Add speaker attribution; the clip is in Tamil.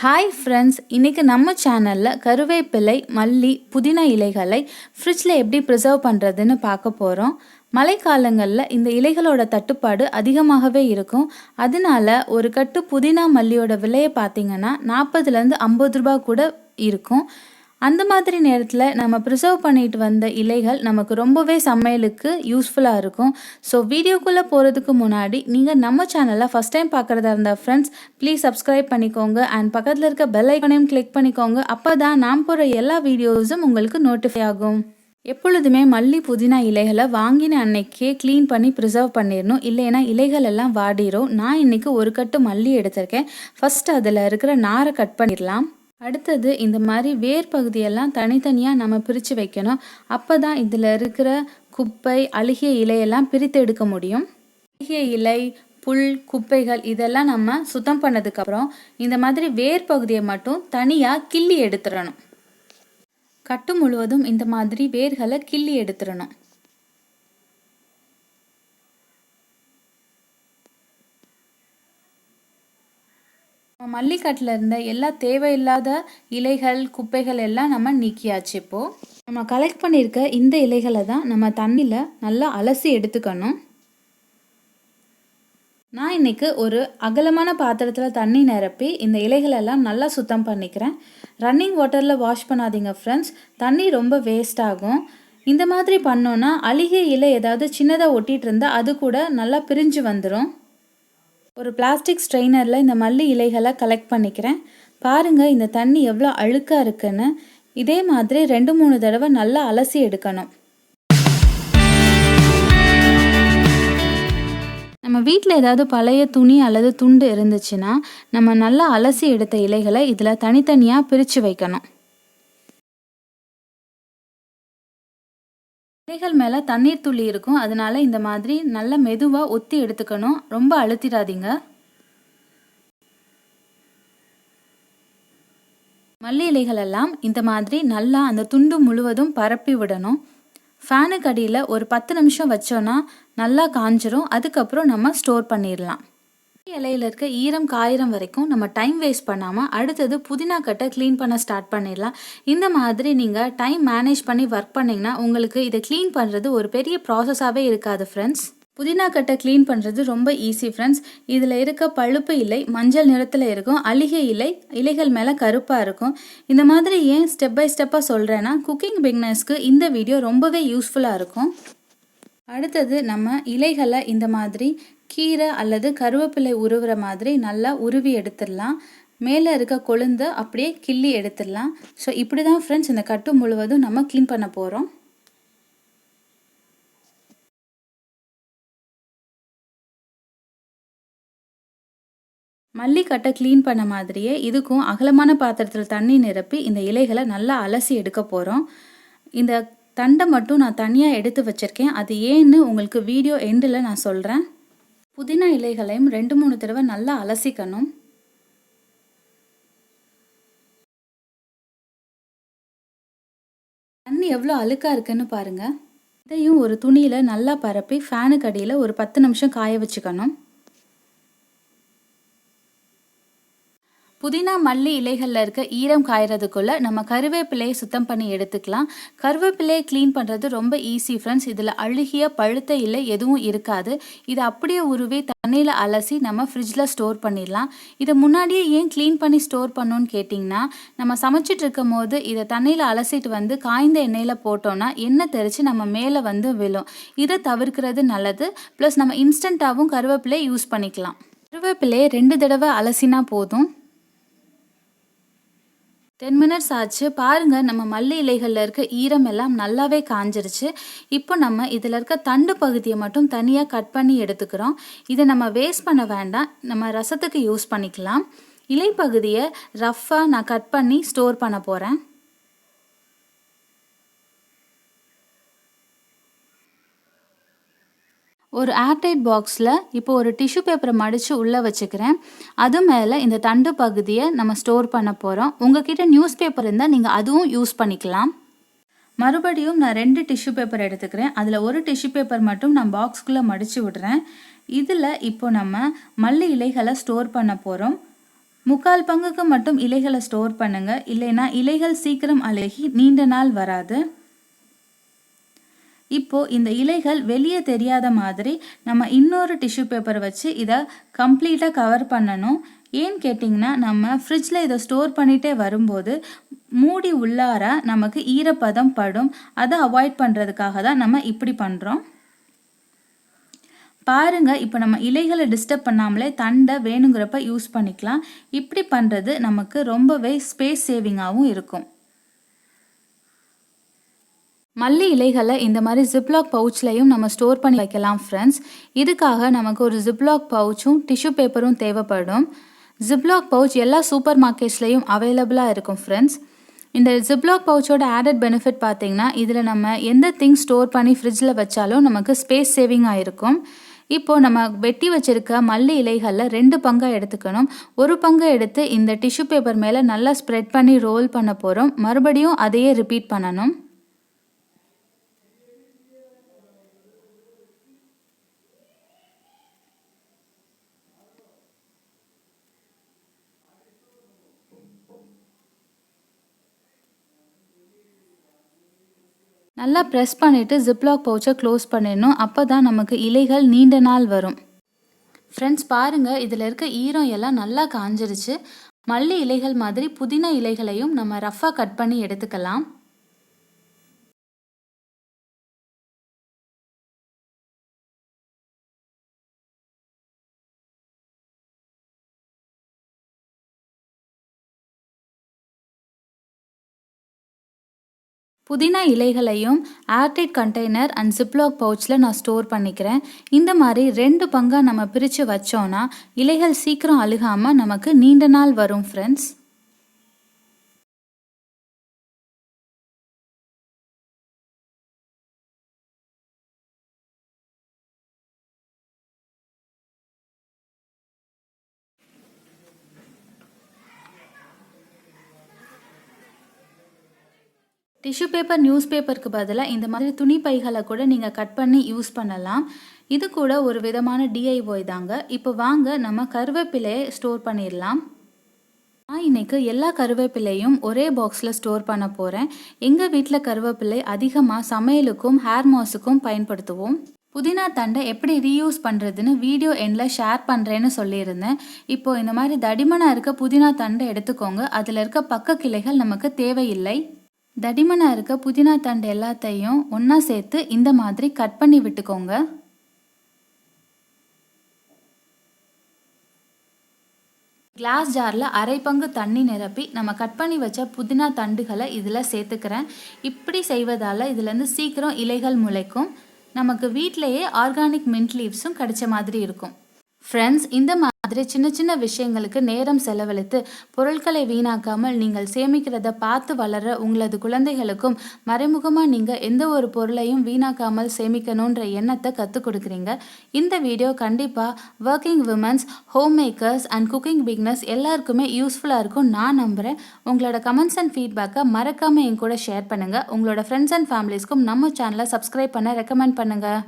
Speaker 1: ஹாய் ஃப்ரெண்ட்ஸ், இன்றைக்கி நம்ம சேனலில் கருவேப்பிலை, மல்லி, புதினா இலைகளை ஃப்ரிட்ஜில் எப்படி ப்ரிசர்வ் பண்ணுறதுன்னு பார்க்க போகிறோம். மழைக்காலங்களில் இந்த இலைகளோட தட்டுப்பாடு அதிகமாகவே இருக்கும். அதனால ஒரு கட்டு புதினா மல்லியோட விலையை பார்த்தீங்கன்னா 40லேருந்து 50 ரூபா கூட இருக்கும். அந்த மாதிரி நேரத்தில் நம்ம ப்ரிசர்வ் பண்ணிட்டு வந்த இலைகள் நமக்கு ரொம்பவே சமையலுக்கு யூஸ்ஃபுல்லாக இருக்கும். ஸோ வீடியோக்குள்ளே போகிறதுக்கு முன்னாடி நீங்கள் நம்ம சேனலை ஃபஸ்ட் டைம் பார்க்குறதா இருந்தால் ஃப்ரெண்ட்ஸ் ப்ளீஸ் சப்ஸ்கிரைப் பண்ணிக்கோங்க அண்ட் பக்கத்தில் இருக்க பெல் ஐக்கானையும் கிளிக் பண்ணிக்கோங்க. அப்போ தான் நான் போகிற எல்லா வீடியோஸும் உங்களுக்கு நோட்டிஃபை ஆகும். எப்பொழுதுமே மல்லி புதினா இலைகளை வாங்கின அன்னைக்கே க்ளீன் பண்ணி ப்ரிசர்வ் பண்ணிடணும், இல்லைன்னா இலைகள் எல்லாம் வாடிடும். நான் இன்றைக்கி ஒரு கட்டு மல்லி எடுத்திருக்கேன். ஃபஸ்ட்டு அதில் இருக்கிற நாரை கட் பண்ணிடலாம். அடுத்தது இந்த மாதிரி வேர் பகுதியெல்லாம் தனித்தனியாக நம்ம பிரித்து வைக்கணும். அப்போ தான் இதில் இருக்கிற குப்பை, அழுகிய இலையெல்லாம் பிரித்து எடுக்க முடியும். அழுகிய இலை, புல், குப்பைகள் இதெல்லாம் நம்ம சுத்தம் பண்ணதுக்கப்புறம் இந்த மாதிரி வேர் பகுதியை மட்டும் தனியாக கிள்ளி எடுத்துடணும். கட்டு முழுவதும் இந்த மாதிரி வேர்களை கிள்ளி எடுத்துடணும். மல்லிக்கட்டில் இருந்த எல்லா தேவையில்லாத இலைகள், குப்பைகள் எல்லாம் நம்ம நீக்கியாச்சு. இப்போது நம்ம கலெக்ட் பண்ணியிருக்க இந்த இலைகளை தான் நம்ம தண்ணியில் நல்லா அலசி எடுத்துக்கணும். நான் இன்றைக்கி ஒரு அகலமான பாத்திரத்தில் தண்ணி நிரப்பி இந்த இலைகளெல்லாம் நல்லா சுத்தம் பண்ணிக்கிறேன். ரன்னிங் வாட்டரில் வாஷ் பண்ணாதீங்க ஃப்ரெண்ட்ஸ், தண்ணி ரொம்ப வேஸ்ட் ஆகும். இந்த மாதிரி பண்ணோன்னா அழுகிய இலை ஏதாவது சின்னதாக ஒட்டிகிட்டு இருந்தால் அது கூட நல்லா பிரிஞ்சு வந்துடும். ஒரு பிளாஸ்டிக் ஸ்ட்ரெயினரில் இந்த மல்லி இலைகளை கலெக்ட் பண்ணிக்கிறேன். பாருங்கள் இந்த தண்ணி எவ்வளோ அழுக்காக இருக்குன்னு. இதே மாதிரி 2-3 தடவை நல்லா அலசி எடுக்கணும். நம்ம வீட்டில் ஏதாவது பழைய துணி அல்லது துண்டு இருந்துச்சுன்னா நம்ம நல்லா அலசி எடுத்த இலைகளை இதில் தனித்தனியாக பிரித்து வைக்கணும். இலைகள் மேலே தண்ணீர் துளி இருக்கும், அதனால இந்த மாதிரி நல்லா மெதுவாக ஒத்தி எடுத்துக்கணும். ரொம்ப அழுத்திடாதீங்க. மல்லி இலைகள் எல்லாம் இந்த மாதிரி நல்லா அந்த துண்டு முழுவதும் பரப்பி விடணும். ஃபேனுக்கு அடியில் ஒரு 10 நிமிஷம் வச்சோன்னா நல்லா காஞ்சிரும். அதுக்கப்புறம் நம்ம ஸ்டோர் பண்ணிடலாம். இலையில இருக்க ஈரம் காயிரம் வரைக்கும் நம்ம டைம் வேஸ்ட் பண்ணாமல் அடுத்தது புதினா கட்டை க்ளீன் பண்ண ஸ்டார்ட் பண்ணிடலாம். இந்த மாதிரி நீங்கள் டைம் மேனேஜ் பண்ணி ஒர்க் பண்ணிங்கன்னா உங்களுக்கு இதை க்ளீன் பண்ணுறது ஒரு பெரிய ப்ராசஸாகவே இருக்காது ஃப்ரெண்ட்ஸ். புதினா கட்டை க்ளீன் பண்ணுறது ரொம்ப ஈஸி ஃப்ரெண்ட்ஸ். இதில் இருக்க பழுப்பு இலை மஞ்சள் நிறத்தில் இருக்கும், அழுகிய இலைகள் மேலே கருப்பாக இருக்கும். இந்த மாதிரி ஏன் ஸ்டெப் பை ஸ்டெப்பாக சொல்கிறேன்னா குக்கிங் பிகினர்ஸ்க்கு இந்த வீடியோ ரொம்பவே யூஸ்ஃபுல்லாக இருக்கும். அடுத்தது நம்ம இலைகளை இந்த மாதிரி கீரை அல்லது கருவேப்பிலை உருவுற மாதிரி நல்லா உருவி எடுத்துடலாம். மேலே இருக்க கொழுந்து அப்படியே கிள்ளி எடுத்துடலாம். ஸோ இப்படி தான் ஃப்ரெண்ட்ஸ் இந்த கட்டு முழுவதும் நம்ம க்ளீன் பண்ண போகிறோம். மல்லிக்கட்டை க்ளீன் பண்ண மாதிரியே இதுக்கும் அகலமான பாத்திரத்தில் தண்ணி நிரப்பி இந்த இலைகளை நல்லா அலசி எடுக்க போகிறோம். இந்த தண்டை மட்டும் நான் தனியாக எடுத்து வச்சுருக்கேன். அது ஏன்னு உங்களுக்கு வீடியோ எண்டில் நான் சொல்கிறேன். புதினா இலைகளையும் 2-3 தடவை நல்லா அலசிக்கணும். தண்ணி எவ்வளோ அழுக்காக இருக்குன்னு பாருங்கள். இதையும் ஒரு துணியில் நல்லா பரப்பி ஃபேனுக்கு அடியில் ஒரு 10 நிமிஷம் காய வச்சுக்கணும். புதினா மல்லி இலைகளில் இருக்க ஈரம் காயறதுக்குள்ளே நம்ம கருவேப்பிலையை சுத்தம் பண்ணி எடுத்துக்கலாம். கருவேப்பிலையை க்ளீன் பண்ணுறது ரொம்ப ஈஸி ஃப்ரெண்ட்ஸ். இதில் அழுகிய பழுத்த இலை எதுவும் இருக்காது. இதை அப்படியே உருவி தண்ணியில் அலசி நம்ம ஃப்ரிட்ஜில் ஸ்டோர் பண்ணிடலாம். இதை முன்னாடியே ஏன் க்ளீன் பண்ணி ஸ்டோர் பண்ணணும்னு கேட்டிங்கன்னா, நம்ம சமைச்சிட்டு இருக்கும் போது இதை தண்ணியில் அலசிட்டு வந்து காய்ந்த எண்ணெயில் போட்டோன்னா எண்ணெய் தெரித்து நம்ம மேலே வந்து விழும். இதை தவிர்க்கிறது நல்லது. ப்ளஸ் நம்ம இன்ஸ்டண்ட்டாகவும் கருவேப்பிலையை யூஸ் பண்ணிக்கலாம். கருவேப்பிலையை 2 தடவை அலசினா போதும். 10 மினிட்ஸ் ஆச்சு. பாருங்கள் நம்ம மல்லி இலைகளில் இருக்க ஈரம் எல்லாம் நல்லாவே காஞ்சிருச்சு. இப்போ நம்ம இதில் இருக்க தண்டு பகுதியை மட்டும் தனியாக கட் பண்ணி எடுத்துக்கிறோம். இதை நம்ம வேஸ்ட் பண்ண வேண்டாம், நம்ம ரசத்துக்கு யூஸ் பண்ணிக்கலாம். இலை பகுதியை ரஃப்பாக நான் கட் பண்ணி ஸ்டோர் பண்ண போகிறேன். ஒரு ஏர்டைட் பாக்ஸில் இப்போ ஒரு டிஷ்யூ பேப்பரை மடித்து உள்ளே வச்சுக்கிறேன். அது மேலே இந்த தண்டு பகுதியை நம்ம ஸ்டோர் பண்ண போகிறோம். உங்ககிட்ட நியூஸ் பேப்பர் இருந்தால் நீங்கள் அதுவும் யூஸ் பண்ணிக்கலாம். மறுபடியும் நான் 2 டிஷ்யூ பேப்பர் எடுத்துக்கிறேன். அதில் ஒரு டிஷ்யூ பேப்பர் மட்டும் நான் பாக்ஸ்குள்ளே மடித்து விடுறேன். இதில் இப்போ நம்ம மல்லி இலைகளை ஸ்டோர் பண்ண போகிறோம். முக்கால் பங்குக்கு மட்டும் இலைகளை ஸ்டோர் பண்ணுங்க, இல்லைன்னா இலைகள் சீக்கிரம் அழுகி நீண்ட நாள் வராது. இப்போ இந்த இலைகள் வெளியே தெரியாத மாதிரி நம்ம இன்னொரு டிஷ்யூ பேப்பர் வச்சு இதை கம்ப்ளீட்டாக கவர் பண்ணணும். ஏன்னு கேட்டிங்கன்னா, நம்ம ஃப்ரிட்ஜில் இதை ஸ்டோர் பண்ணிகிட்டே வரும்போது மூடி உள்ளார நமக்கு ஈரப்பதம் படும். அதை அவாய்ட் பண்ணுறதுக்காக தான் நம்ம இப்படி பண்ணுறோம். பாருங்க, இப்போ நம்ம இலைகளை டிஸ்டர்ப் பண்ணாமலே தண்டை வேணுங்கிறப்ப யூஸ் பண்ணிக்கலாம். இப்படி பண்ணுறது நமக்கு ரொம்பவே ஸ்பேஸ் சேவிங்காகவும் இருக்கும். மல்லி இலைகளை இந்த மாதிரி ஜிப்லாக் பவுச்லையும் நம்ம ஸ்டோர் பண்ணி வைக்கலாம் ஃப்ரெண்ட்ஸ். இதுக்காக நமக்கு ஒரு ஜிப்லாக் பவுச்சும் டிஷ்யூ பேப்பரும் தேவைப்படும். ஜிப்லாக் பவுச் எல்லா சூப்பர் மார்க்கெட்ஸ்லையும் அவைலபிளாக இருக்கும் ஃப்ரெண்ட்ஸ். இந்த ஜிப்லாக் பவுச்சோட ஆடட் பெனிஃபிட் பார்த்தீங்கன்னா, இதில் நம்ம எந்த திங்ஸ் ஸ்டோர் பண்ணி ஃப்ரிட்ஜில் வச்சாலும் நமக்கு ஸ்பேஸ் சேவிங்காக இருக்கும். இப்போது நம்ம வெட்டி வச்சுருக்க மல்லி இலைகளில் 2 பங்காக எடுத்துக்கணும். ஒரு பங்கை எடுத்து இந்த டிஷ்யூ பேப்பர் மேலே நல்லா ஸ்ப்ரெட் பண்ணி ரோல் பண்ண போகிறோம். மறுபடியும் அதையே ரிப்பீட் பண்ணணும். நல்லா ப்ரெஸ் பண்ணிவிட்டு ஜிப்லாக் பவுச்சை க்ளோஸ் பண்ணிடணும். அப்போ தான் நமக்கு இலைகள் நீண்ட நாள் வரும். ஃப்ரெண்ட்ஸ் பாருங்கள், இதில் இருக்க ஈரம் எல்லாம் நல்லா காஞ்சிருச்சு. மல்லி இலைகள் மாதிரி புதினா இலைகளையும் நம்ம ரஃப்பாக கட் பண்ணி எடுத்துக்கலாம். புதினா இலைகளையும் ஏர்டைட் கண்டெய்னர் அண்ட் ஜிப்லாக் பவுச்சில் நான் ஸ்டோர் பண்ணிக்கிறேன். இந்த மாதிரி 2 பங்காக நம்ம பிரித்து வச்சோன்னா இலைகள் சீக்கிரம் அழுகாமல் நமக்கு நீண்ட நாள் வரும் ஃப்ரெண்ட்ஸ். டிஷ்யூ பேப்பர், நியூஸ் பேப்பருக்கு பதிலாக இந்த மாதிரி துணி பைகளை கூட நீங்கள் கட் பண்ணி யூஸ் பண்ணலாம். இது கூட ஒரு விதமான DIY தாங்க. இப்போ வாங்க நம்ம கருவேப்பிலையை ஸ்டோர் பண்ணிடலாம். நான் இன்னைக்கு எல்லா கருவேப்பிலையும் ஒரே பாக்ஸில் ஸ்டோர் பண்ண போகிறேன். எங்கள் வீட்டில் கருவேப்பிலை அதிகமாக சமையலுக்கும் ஹேர் மாஸுக்கும் பயன்படுத்துவோம். புதினா தண்டை எப்படி ரீயூஸ் பண்ணுறதுன்னு வீடியோ எண்டில் ஷேர் பண்ணுறேன்னு சொல்லியிருந்தேன். இப்போது இந்த மாதிரி தடிமனாக இருக்க புதினா தண்டை எடுத்துக்கோங்க. அதில் இருக்க பக்க கிளைகள் நமக்கு தேவையில்லை. தடிமனாக இருக்க புதினா தண்டு எல்லாத்தையும் ஒன்றா சேர்த்து இந்த மாதிரி கட் பண்ணி விட்டுக்கோங்க. கிளாஸ் ஜாரில் 1/2 பங்கு தண்ணி நிரப்பி நம்ம கட் பண்ணி வச்ச புதினா தண்டுகளை இதில் சேர்த்துக்கிறேன். இப்படி செய்வதால் இதுலேருந்து சீக்கிரம் இலைகள் முளைக்கும். நமக்கு வீட்டிலையே ஆர்கானிக் மின்ட் லீவ்ஸும் கிடைச்ச மாதிரி இருக்கும். ஃப்ரெண்ட்ஸ், இந்த மாதிரி சின்ன சின்ன விஷயங்களுக்கு நேரம் செலவழித்து பொருட்களை வீணாக்காமல் நீங்கள் சேமிக்கிறத பார்த்து வளர உங்களது குழந்தைகளுக்கும் மறைமுகமாக நீங்கள் எந்த ஒரு பொருளையும் வீணாக்காமல் சேமிக்கணுன்ற எண்ணத்தை கற்றுக் கொடுக்குறீங்க. இந்த வீடியோ கண்டிப்பாக working women's, home makers and cooking beginners எல்லாருக்குமே யூஸ்ஃபுல்லாக இருக்கும் நான் நம்புகிறேன். உங்களோட கமெண்ட்ஸ் அண்ட் ஃபீட்பேக்கை மறக்காமல் என் கூட ஷேர் பண்ணுங்கள். உங்களோட ஃப்ரெண்ட்ஸ் அண்ட் ஃபேமிலிஸ்க்கும் நம்ம சேனலை சப்ஸ்கிரைப் பண்ண ரெக்கமெண்ட் பண்ணுங்கள்.